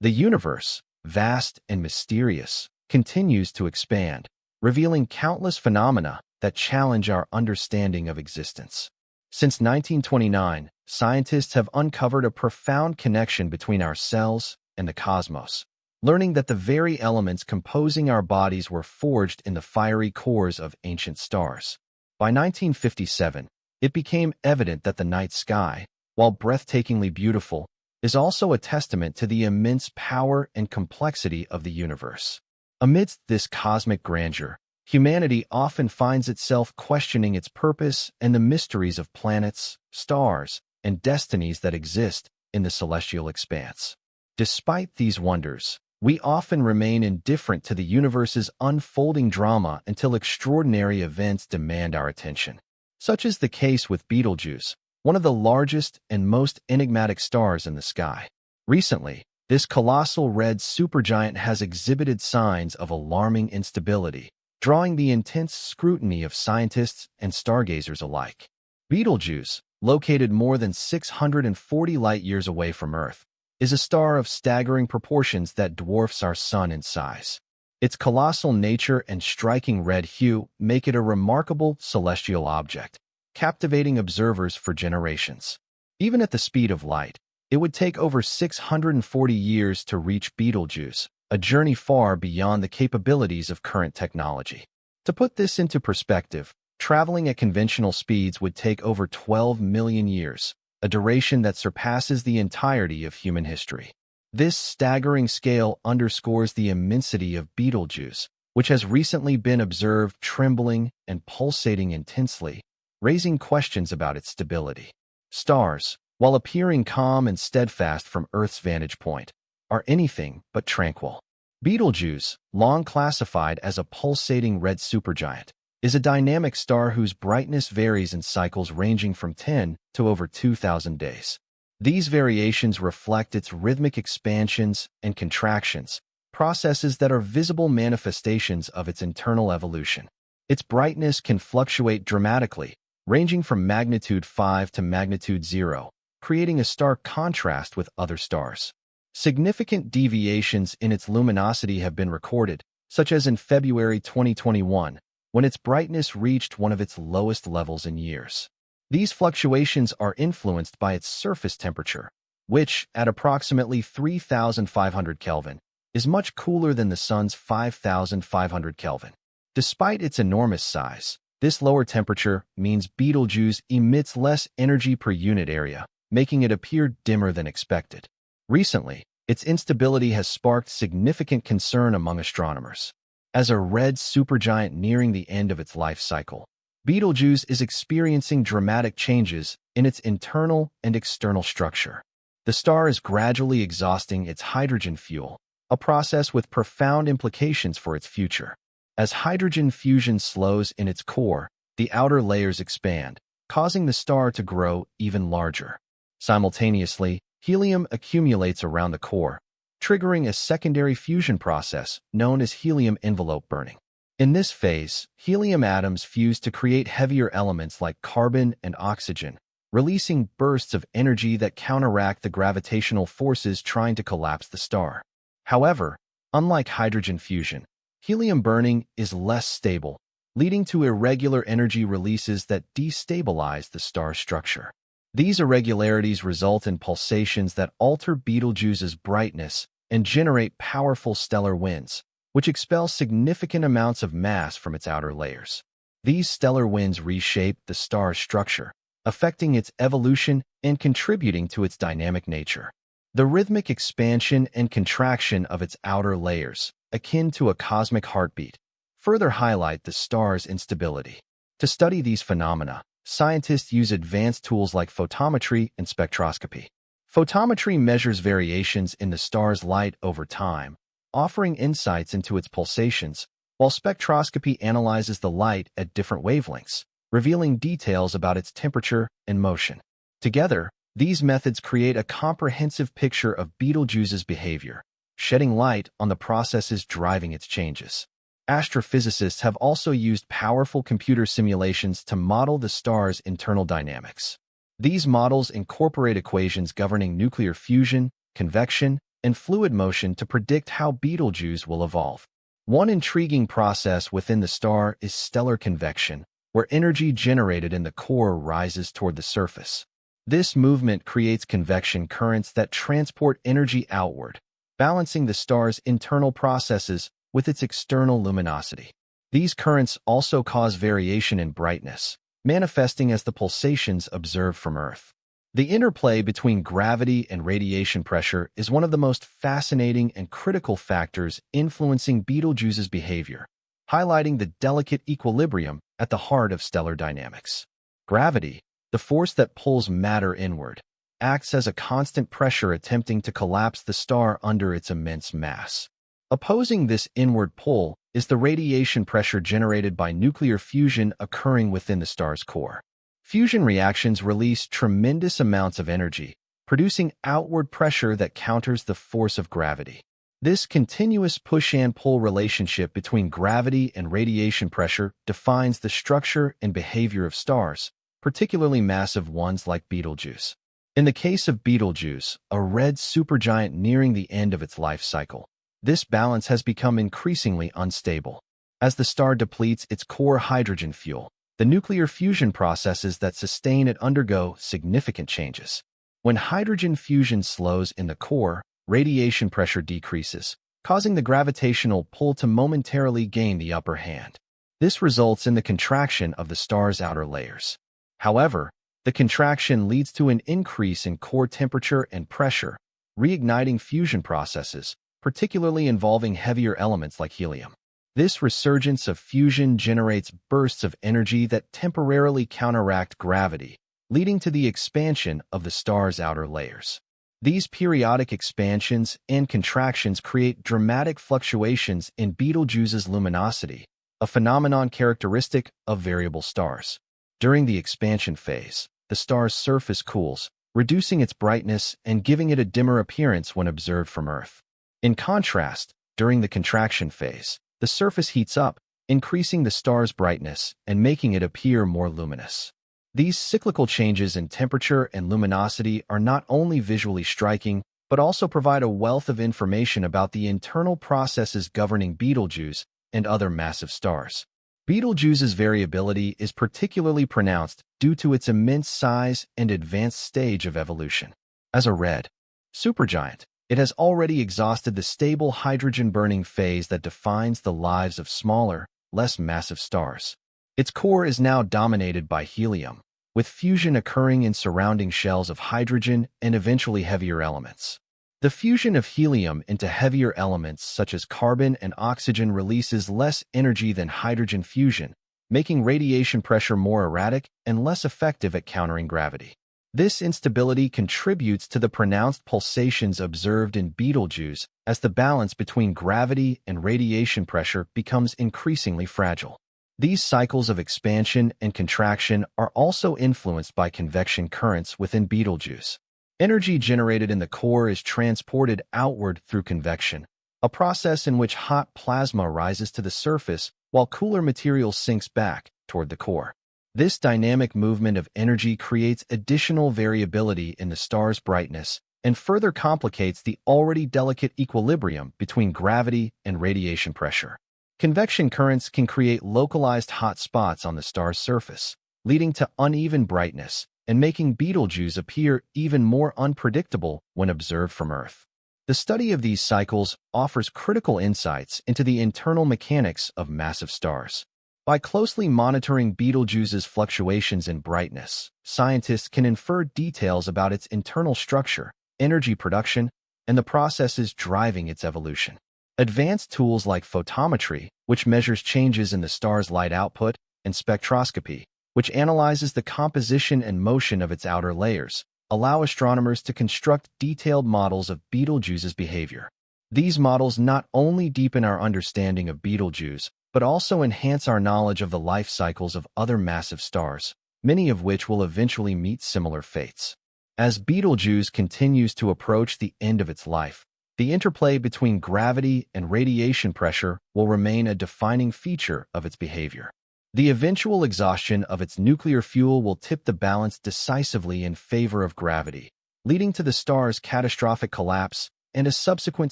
The universe, vast and mysterious, continues to expand, revealing countless phenomena that challenge our understanding of existence. Since 1929, scientists have uncovered a profound connection between our cells and the cosmos, learning that the very elements composing our bodies were forged in the fiery cores of ancient stars. By 1957, it became evident that the night sky, while breathtakingly beautiful, is also a testament to the immense power and complexity of the universe. Amidst this cosmic grandeur, humanity often finds itself questioning its purpose and the mysteries of planets, stars, and destinies that exist in the celestial expanse. Despite these wonders, we often remain indifferent to the universe's unfolding drama until extraordinary events demand our attention. Such is the case with Betelgeuse, one of the largest and most enigmatic stars in the sky. Recently, this colossal red supergiant has exhibited signs of alarming instability, drawing the intense scrutiny of scientists and stargazers alike. Betelgeuse, located more than 640 light-years away from Earth, is a star of staggering proportions that dwarfs our Sun in size. Its colossal nature and striking red hue make it a remarkable celestial object, captivating observers for generations. Even at the speed of light, it would take over 640 years to reach Betelgeuse, a journey far beyond the capabilities of current technology. To put this into perspective, traveling at conventional speeds would take over 12 million years, a duration that surpasses the entirety of human history. This staggering scale underscores the immensity of Betelgeuse, which has recently been observed trembling and pulsating intensely, raising questions about its stability. Stars, while appearing calm and steadfast from Earth's vantage point, are anything but tranquil. Betelgeuse, long classified as a pulsating red supergiant, is a dynamic star whose brightness varies in cycles ranging from 10 to over 2,000 days. These variations reflect its rhythmic expansions and contractions, processes that are visible manifestations of its internal evolution. Its brightness can fluctuate dramatically, ranging from magnitude 5 to magnitude 0, creating a stark contrast with other stars. Significant deviations in its luminosity have been recorded, such as in February 2021, when its brightness reached one of its lowest levels in years. These fluctuations are influenced by its surface temperature, which, at approximately 3,500 Kelvin, is much cooler than the Sun's 5,500 Kelvin. Despite its enormous size, this lower temperature means Betelgeuse emits less energy per unit area, making it appear dimmer than expected. Recently, its instability has sparked significant concern among astronomers. As a red supergiant nearing the end of its life cycle, Betelgeuse is experiencing dramatic changes in its internal and external structure. The star is gradually exhausting its hydrogen fuel, a process with profound implications for its future. As hydrogen fusion slows in its core, the outer layers expand, causing the star to grow even larger. Simultaneously, helium accumulates around the core, triggering a secondary fusion process known as helium envelope burning. In this phase, helium atoms fuse to create heavier elements like carbon and oxygen, releasing bursts of energy that counteract the gravitational forces trying to collapse the star. However, unlike hydrogen fusion, helium burning is less stable, leading to irregular energy releases that destabilize the star's structure. These irregularities result in pulsations that alter Betelgeuse's brightness and generate powerful stellar winds, which expel significant amounts of mass from its outer layers. These stellar winds reshape the star's structure, affecting its evolution and contributing to its dynamic nature. The rhythmic expansion and contraction of its outer layers, akin to a cosmic heartbeat, further highlight the star's instability. To study these phenomena, scientists use advanced tools like photometry and spectroscopy. Photometry measures variations in the star's light over time, offering insights into its pulsations, while spectroscopy analyzes the light at different wavelengths, revealing details about its temperature and motion. Together, these methods create a comprehensive picture of Betelgeuse's behavior, shedding light on the processes driving its changes. Astrophysicists have also used powerful computer simulations to model the star's internal dynamics. These models incorporate equations governing nuclear fusion, convection, and fluid motion to predict how Betelgeuse will evolve. One intriguing process within the star is stellar convection, where energy generated in the core rises toward the surface. This movement creates convection currents that transport energy outward, balancing the star's internal processes with its external luminosity. These currents also cause variation in brightness, manifesting as the pulsations observed from Earth. The interplay between gravity and radiation pressure is one of the most fascinating and critical factors influencing Betelgeuse's behavior, highlighting the delicate equilibrium at the heart of stellar dynamics. Gravity, the force that pulls matter inward, acts as a constant pressure attempting to collapse the star under its immense mass. Opposing this inward pull is the radiation pressure generated by nuclear fusion occurring within the star's core. Fusion reactions release tremendous amounts of energy, producing outward pressure that counters the force of gravity. This continuous push and pull relationship between gravity and radiation pressure defines the structure and behavior of stars, particularly massive ones like Betelgeuse. In the case of Betelgeuse, a red supergiant nearing the end of its life cycle, this balance has become increasingly unstable. As the star depletes its core hydrogen fuel, the nuclear fusion processes that sustain it undergo significant changes. When hydrogen fusion slows in the core, radiation pressure decreases, causing the gravitational pull to momentarily gain the upper hand. This results in the contraction of the star's outer layers. However, the contraction leads to an increase in core temperature and pressure, reigniting fusion processes, particularly involving heavier elements like helium. This resurgence of fusion generates bursts of energy that temporarily counteract gravity, leading to the expansion of the star's outer layers. These periodic expansions and contractions create dramatic fluctuations in Betelgeuse's luminosity, a phenomenon characteristic of variable stars. During the expansion phase, the star's surface cools, reducing its brightness and giving it a dimmer appearance when observed from Earth. In contrast, during the contraction phase, the surface heats up, increasing the star's brightness and making it appear more luminous. These cyclical changes in temperature and luminosity are not only visually striking, but also provide a wealth of information about the internal processes governing Betelgeuse and other massive stars. Betelgeuse's variability is particularly pronounced due to its immense size and advanced stage of evolution. As a red supergiant, it has already exhausted the stable hydrogen-burning phase that defines the lives of smaller, less massive stars. Its core is now dominated by helium, with fusion occurring in surrounding shells of hydrogen and eventually heavier elements. The fusion of helium into heavier elements such as carbon and oxygen releases less energy than hydrogen fusion, making radiation pressure more erratic and less effective at countering gravity. This instability contributes to the pronounced pulsations observed in Betelgeuse as the balance between gravity and radiation pressure becomes increasingly fragile. These cycles of expansion and contraction are also influenced by convection currents within Betelgeuse. Energy generated in the core is transported outward through convection, a process in which hot plasma rises to the surface while cooler material sinks back toward the core. This dynamic movement of energy creates additional variability in the star's brightness and further complicates the already delicate equilibrium between gravity and radiation pressure. Convection currents can create localized hot spots on the star's surface, leading to uneven brightness and making Betelgeuse appear even more unpredictable when observed from Earth. The study of these cycles offers critical insights into the internal mechanics of massive stars. By closely monitoring Betelgeuse's fluctuations in brightness, scientists can infer details about its internal structure, energy production, and the processes driving its evolution. Advanced tools like photometry, which measures changes in the star's light output, and spectroscopy, which analyzes the composition and motion of its outer layers, allow astronomers to construct detailed models of Betelgeuse's behavior. These models not only deepen our understanding of Betelgeuse, but also enhance our knowledge of the life cycles of other massive stars, many of which will eventually meet similar fates. As Betelgeuse continues to approach the end of its life, the interplay between gravity and radiation pressure will remain a defining feature of its behavior. The eventual exhaustion of its nuclear fuel will tip the balance decisively in favor of gravity, leading to the star's catastrophic collapse and a subsequent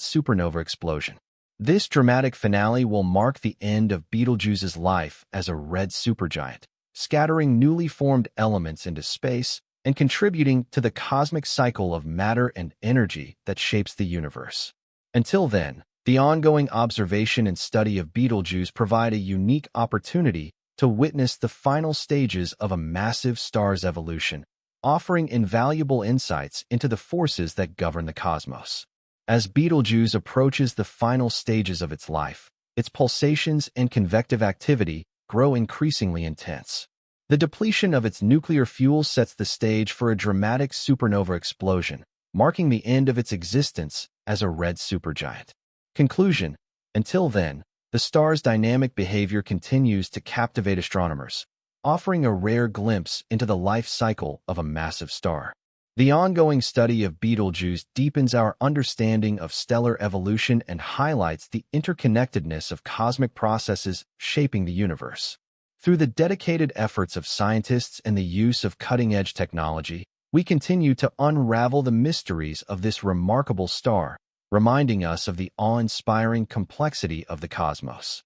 supernova explosion. This dramatic finale will mark the end of Betelgeuse's life as a red supergiant, scattering newly formed elements into space and contributing to the cosmic cycle of matter and energy that shapes the universe. Until then, the ongoing observation and study of Betelgeuse provide a unique opportunity to witness the final stages of a massive star's evolution, offering invaluable insights into the forces that govern the cosmos. As Betelgeuse approaches the final stages of its life, its pulsations and convective activity grow increasingly intense. The depletion of its nuclear fuel sets the stage for a dramatic supernova explosion, marking the end of its existence as a red supergiant. Conclusion: until then, the star's dynamic behavior continues to captivate astronomers, offering a rare glimpse into the life cycle of a massive star. The ongoing study of Betelgeuse deepens our understanding of stellar evolution and highlights the interconnectedness of cosmic processes shaping the universe. Through the dedicated efforts of scientists and the use of cutting-edge technology, we continue to unravel the mysteries of this remarkable star, reminding us of the awe-inspiring complexity of the cosmos.